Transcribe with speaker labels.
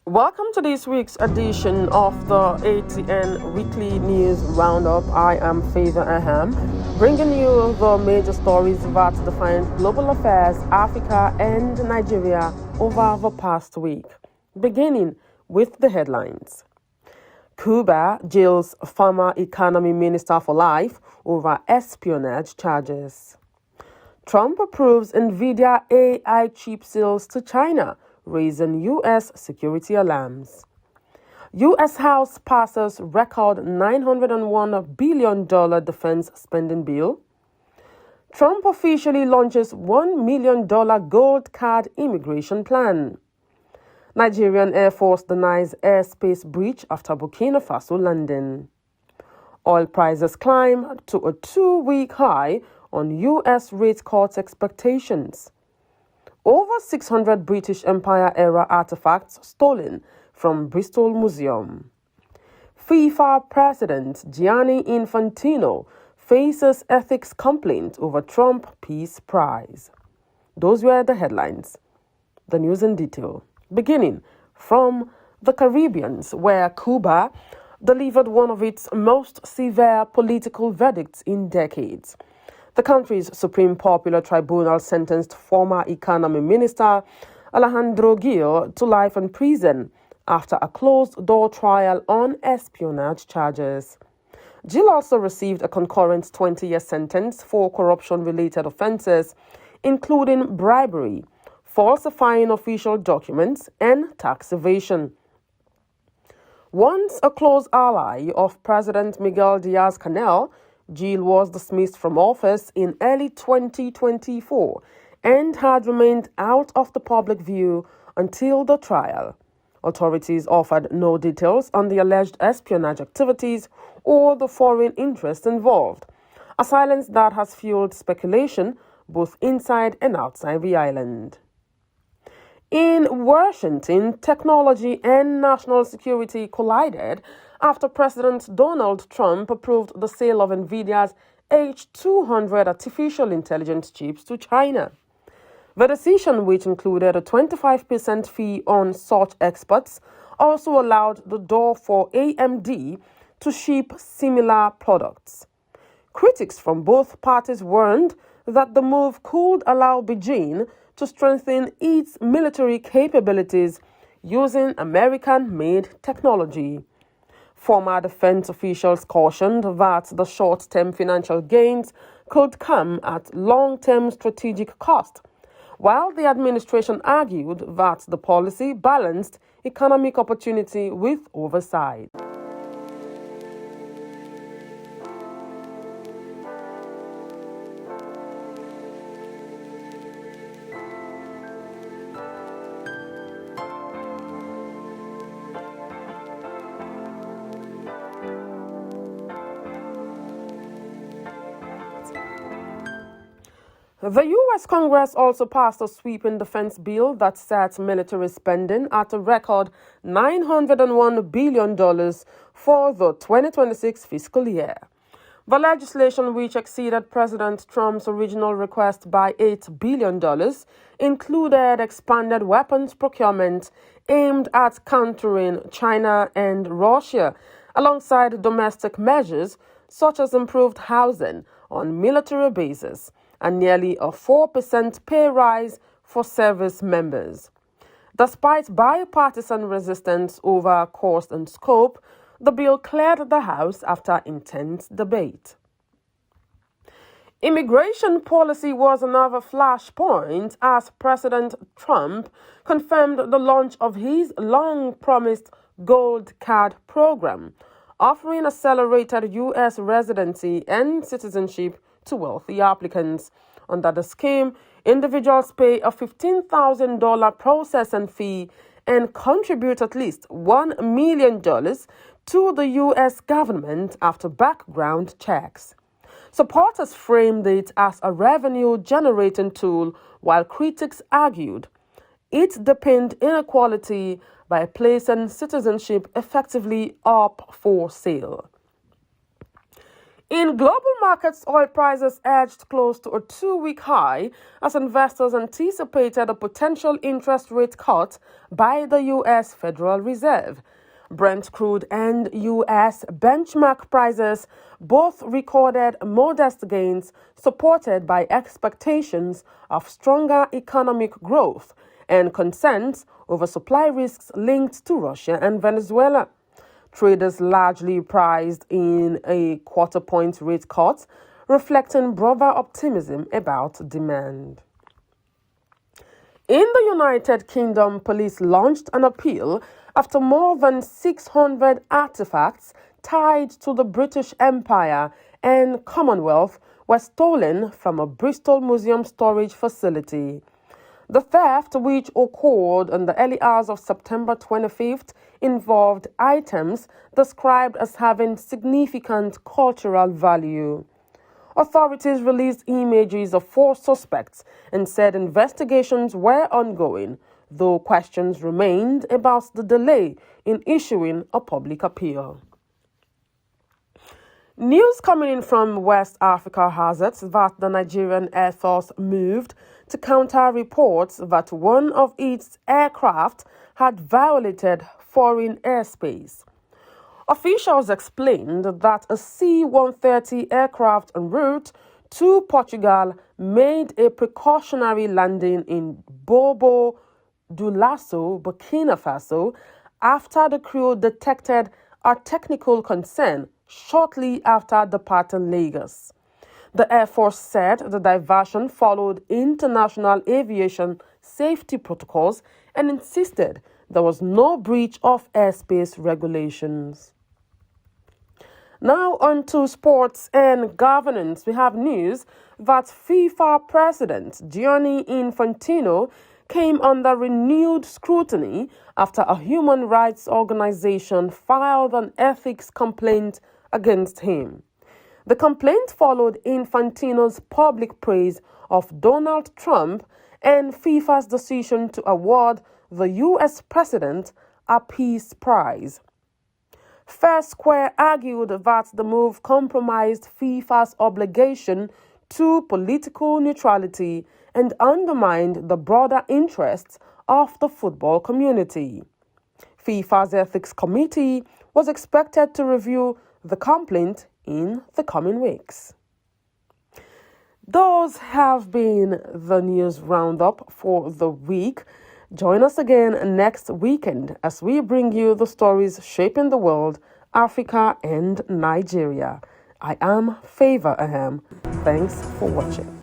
Speaker 1: Welcome to this week's edition of the ATN Weekly News Roundup. I am Favor Aham, bringing you the major stories that defined global affairs, Africa, and Nigeria over the past week. Beginning with the headlines. Cuba jails former economy minister for life over espionage charges. Trump approves NVIDIA AI chip sales to China, raising U.S. security alarms. U.S. House passes record $901 billion defense spending bill. Trump officially launches $1 million gold card immigration plan. Nigerian Air Force denies airspace breach after Burkina Faso landing. Oil prices climb to a 2-week high on U.S. rate cuts expectations. Over 600 British Empire-era artifacts stolen from Bristol Museum. FIFA President Gianni Infantino faces ethics complaint over Trump Peace Prize. Those were the headlines. The news in detail. Beginning from the Caribbean, where Cuba delivered one of its most severe political verdicts in decades. The country's Supreme Popular Tribunal sentenced former economy minister Alejandro Gil to life in prison after a closed-door trial on espionage charges. Gil also received a concurrent 20-year sentence for corruption-related offenses, including bribery, falsifying official documents, and tax evasion. Once a close ally of President Miguel Diaz-Canel, Gil was dismissed from office in early 2024 and had remained out of the public view until the trial. Authorities offered no details on the alleged espionage activities or the foreign interest involved, a silence that has fueled speculation both inside and outside the island. In Washington, technology and national security collided after President Donald Trump approved the sale of NVIDIA's H200 artificial intelligence chips to China. The decision, which included a 25% fee on such exports, also allowed the door for AMD to ship similar products. Critics from both parties warned that the move could allow Beijing to strengthen its military capabilities using American-made technology. Former defense officials cautioned that the short-term financial gains could come at long-term strategic cost, while the administration argued that the policy balanced economic opportunity with oversight. The U.S. Congress also passed a sweeping defense bill that sets military spending at a record $901 billion for the 2026 fiscal year. The legislation, which exceeded President Trump's original request by $8 billion, included expanded weapons procurement aimed at countering China and Russia, alongside domestic measures such as improved housing on military bases and nearly a 4% pay rise for service members. Despite bipartisan resistance over cost and scope, the bill cleared the House after intense debate. Immigration policy was another flashpoint as President Trump confirmed the launch of his long-promised Gold Card program, offering accelerated U.S. residency and citizenship to wealthy applicants. Under the scheme, individuals pay a $15,000 processing fee and contribute at least $1 million to the U.S. government after background checks. Supporters framed it as a revenue-generating tool, while critics argued it deepened inequality by placing citizenship effectively up for sale. In global markets, oil prices edged close to a two-week high as investors anticipated a potential interest rate cut by the U.S. Federal Reserve. Brent crude and U.S. benchmark prices both recorded modest gains, supported by expectations of stronger economic growth and concerns over supply risks linked to Russia and Venezuela. Traders largely priced in a quarter-point rate cut, reflecting broader optimism about demand. In the United Kingdom, police launched an appeal after more than 600 artifacts tied to the British Empire and Commonwealth were stolen from a Bristol museum storage facility. The theft, which occurred in the early hours of September 25th, involved items described as having significant cultural value. Authorities released images of 4 suspects and said investigations were ongoing, though questions remained about the delay in issuing a public appeal. News coming in from West Africa has it that the Nigerian Air Force moved to counter reports that one of its aircraft had violated foreign airspace. Officials explained that a C-130 aircraft en route to Portugal made a precautionary landing in Bobo Dioulasso, Burkina Faso, after the crew detected a technical concern shortly after departing Lagos. The Air Force said the diversion followed international aviation safety protocols and insisted there was no breach of airspace regulations. Now on to sports and governance. We have news that FIFA President Gianni Infantino came under renewed scrutiny after a human rights organization filed an ethics complaint against him. The complaint followed Infantino's public praise of Donald Trump and FIFA's decision to award the U.S. president a peace prize. Fair Square argued that the move compromised FIFA's obligation to political neutrality and undermined the broader interests of the football community. FIFA's ethics committee was expected to review the complaint in the coming weeks. Those have been the news roundup for the week. Join us again next weekend as we bring you the stories shaping the world, Africa, and Nigeria. I am Favor Aham. Thanks for watching.